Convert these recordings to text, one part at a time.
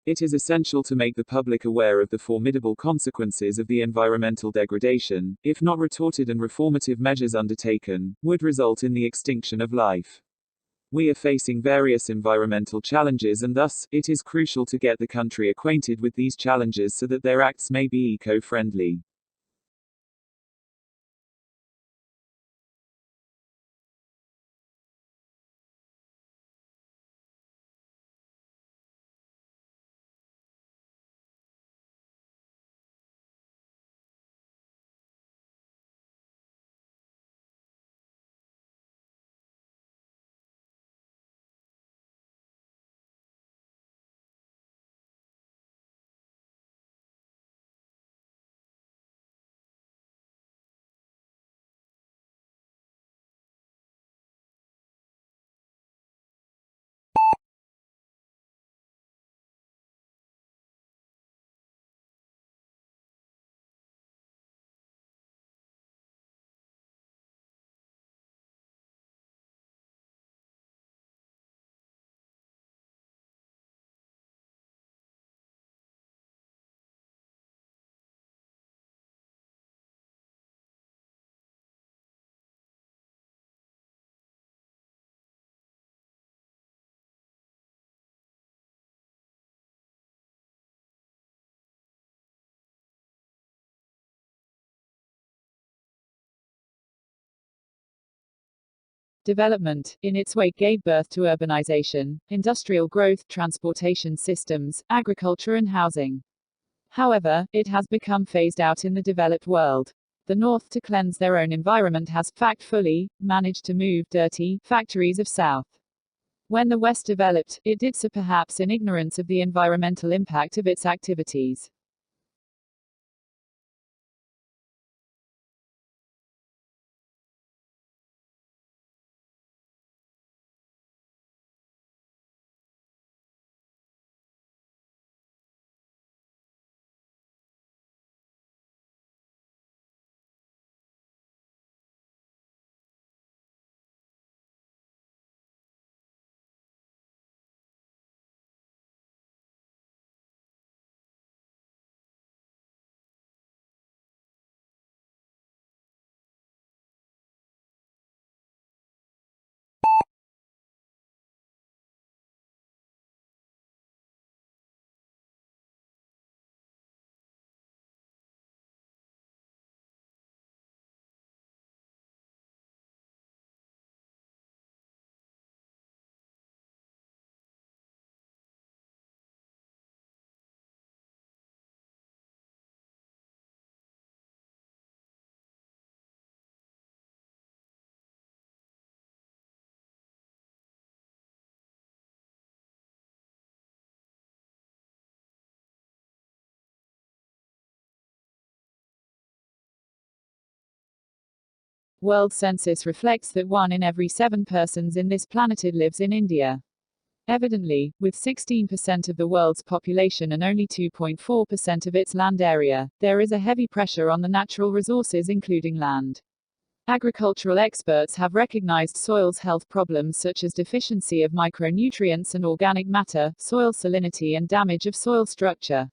It is essential to make the public aware of the formidable consequences of the environmental degradation. If not retorted and reformative measures undertaken, would result in the extinction of life. We are facing various environmental challenges, and thus, it is crucial to get the country acquainted with these challenges so that their acts may be eco-friendly. Development, in its wake, gave birth to urbanization, industrial growth, transportation systems, agriculture, and housing. However, it has become phased out in the developed world. The North, to cleanse their own environment, has factfully managed to move dirty factories of South. When the West developed, it did so perhaps in ignorance of the environmental impact of its activities. World Census reflects that 1 in every 7 persons in this planet lives in India. Evidently, with 16% of the world's population and only 2.4% of its land area, there is a heavy pressure on the natural resources, including land. Agricultural experts have recognized soil's health problems such as deficiency of micronutrients and organic matter, soil salinity, and damage of soil structure.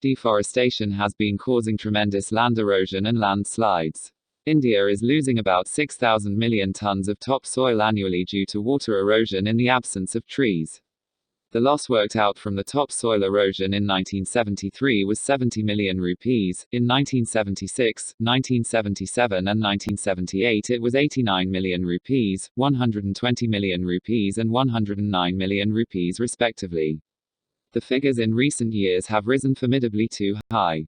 Deforestation has been causing tremendous land erosion and landslides. India is losing about 6,000 million tons of topsoil annually due to water erosion in the absence of trees. The loss worked out from the topsoil erosion in 1973 was 70 million rupees, in 1976, 1977 and 1978 it was 89 million rupees, 120 million rupees and 109 million rupees respectively. The figures in recent years have risen formidably too high.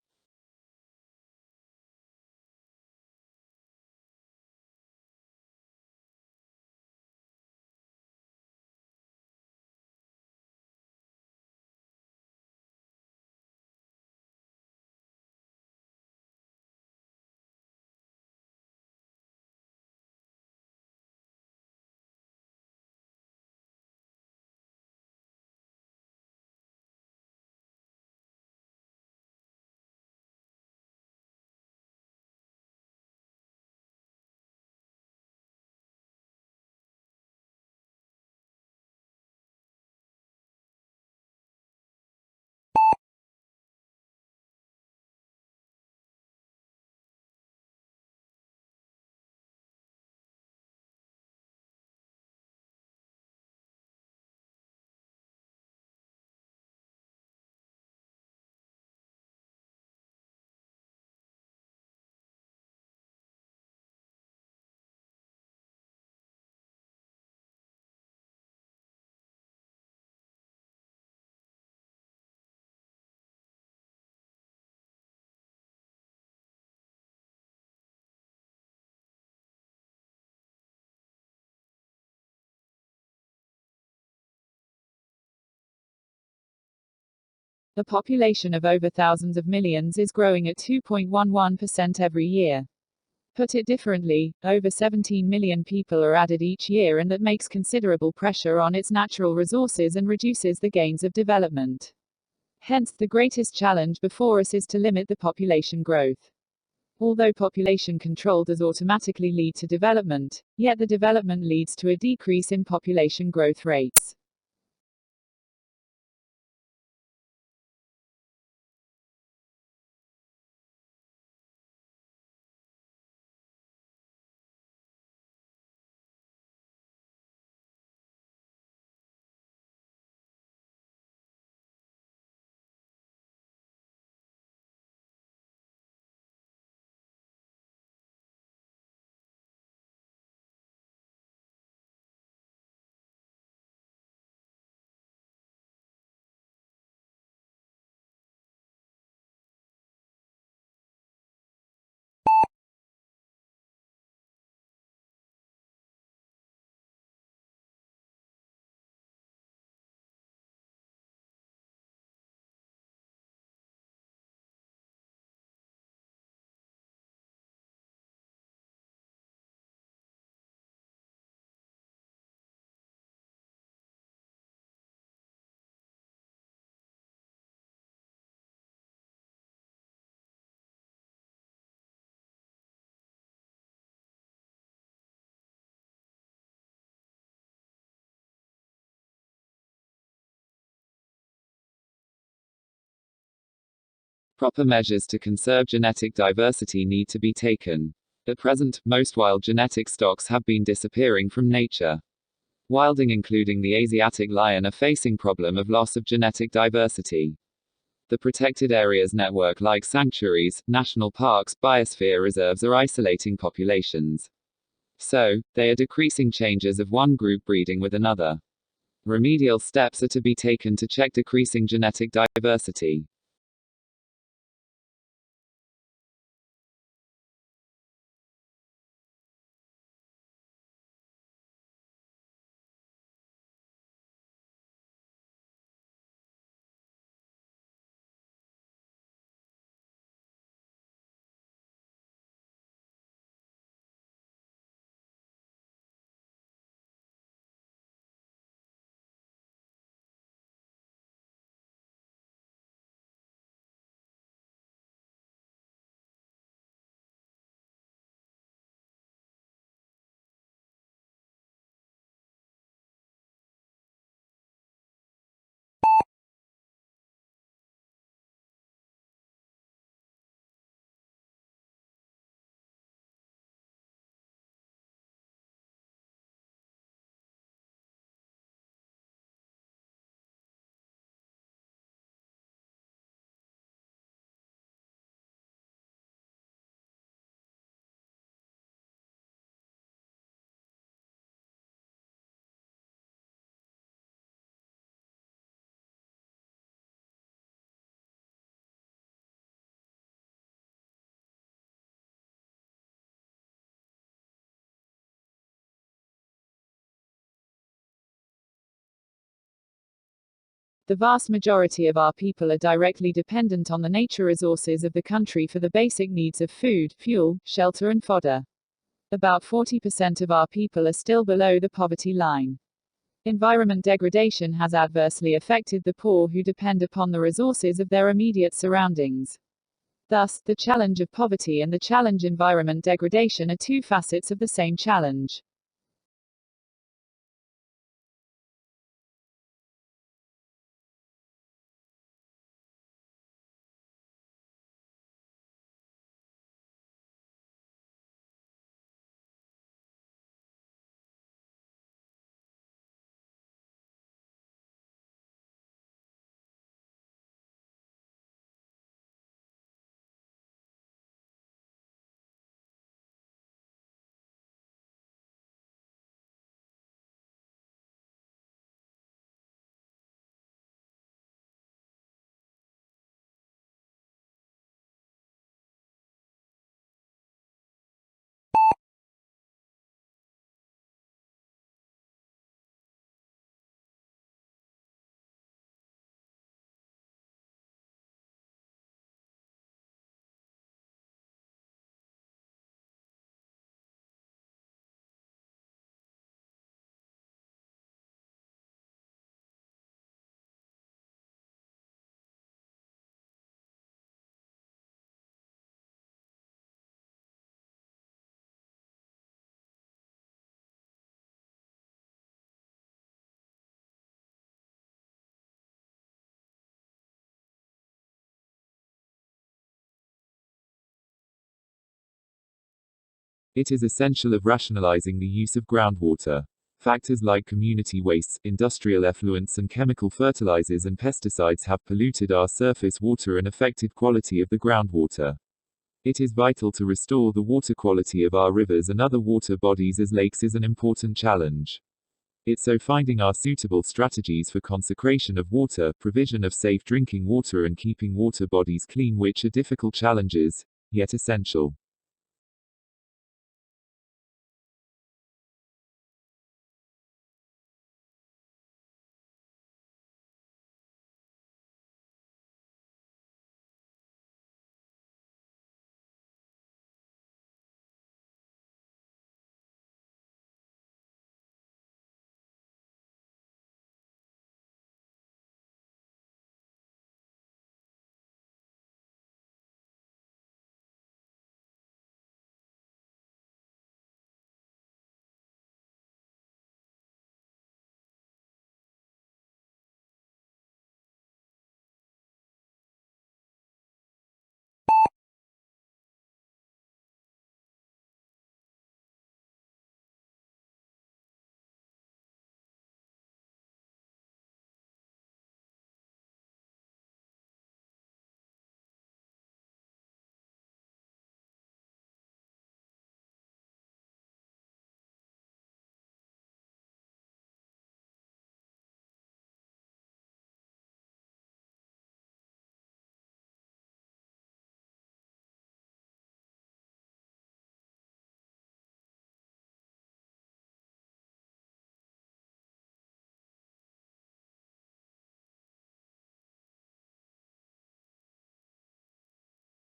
The population of over thousands of millions is growing at 2.11% every year. Put it differently, over 17 million people are added each year, and that makes considerable pressure on its natural resources and reduces the gains of development. Hence, the greatest challenge before us is to limit the population growth. Although population control does automatically lead to development, yet the development leads to a decrease in population growth rates. Proper measures to conserve genetic diversity need to be taken. At present, most wild genetic stocks have been disappearing from nature. Wilding, including the Asiatic lion, are facing problem of loss of genetic diversity. The protected areas network like sanctuaries, national parks, biosphere reserves are isolating populations. So, they are decreasing changes of one group breeding with another. Remedial steps are to be taken to check decreasing genetic diversity. The vast majority of our people are directly dependent on the nature resources of the country for the basic needs of food, fuel, shelter and fodder. About 40% of our people are still below the poverty line. Environment degradation has adversely affected the poor who depend upon the resources of their immediate surroundings. Thus, the challenge of poverty and the challenge environment degradation are two facets of the same challenge. It is essential of rationalizing the use of groundwater. Factors like community wastes, industrial effluents and chemical fertilizers and pesticides have polluted our surface water and affected quality of the groundwater. It is vital to restore the water quality of our rivers and other water bodies as lakes is an important challenge. It's so finding our suitable strategies for consecration of water, provision of safe drinking water and keeping water bodies clean which are difficult challenges, yet essential.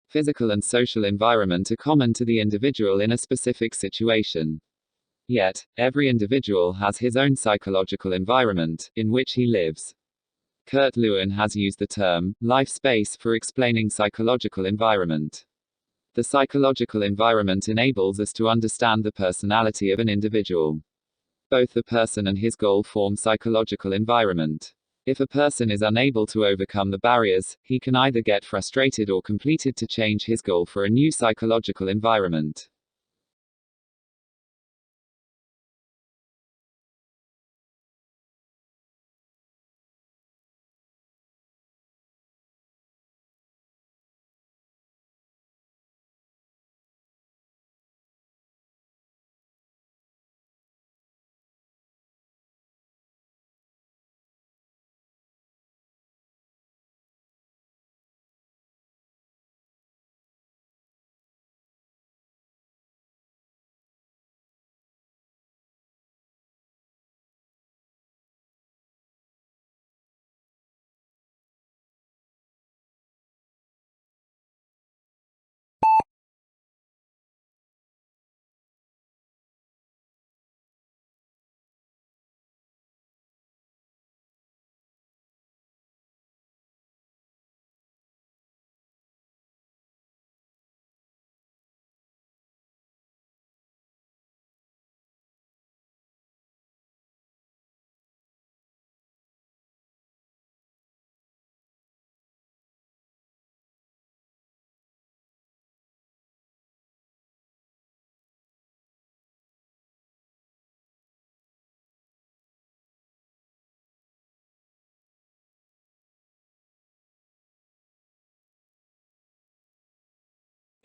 Physical and social environment are common to the individual in a specific situation. Yet, every individual has his own psychological environment, in which he lives. Kurt Lewin has used the term, life space, for explaining psychological environment. The psychological environment enables us to understand the personality of an individual. Both the person and his goal form psychological environment. If a person is unable to overcome the barriers, he can either get frustrated or completed to change his goal for a new psychological environment.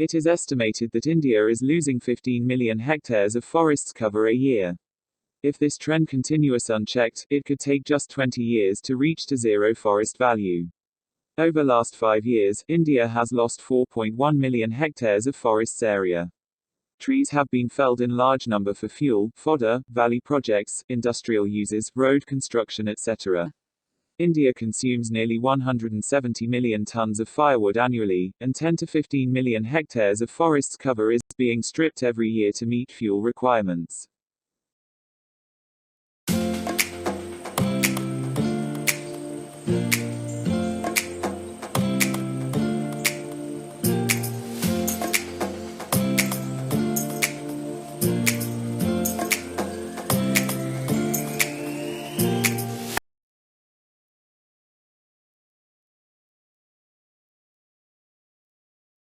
It is estimated that India is losing 15 million hectares of forests cover a year. If this trend continues unchecked, it could take just 20 years to reach to zero forest value. Over last 5 years, India has lost 4.1 million hectares of forests area. Trees have been felled in large number for fuel, fodder, valley projects, industrial uses, road construction, etc. India consumes nearly 170 million tons of firewood annually, and 10 to 15 million hectares of forests cover is being stripped every year to meet fuel requirements.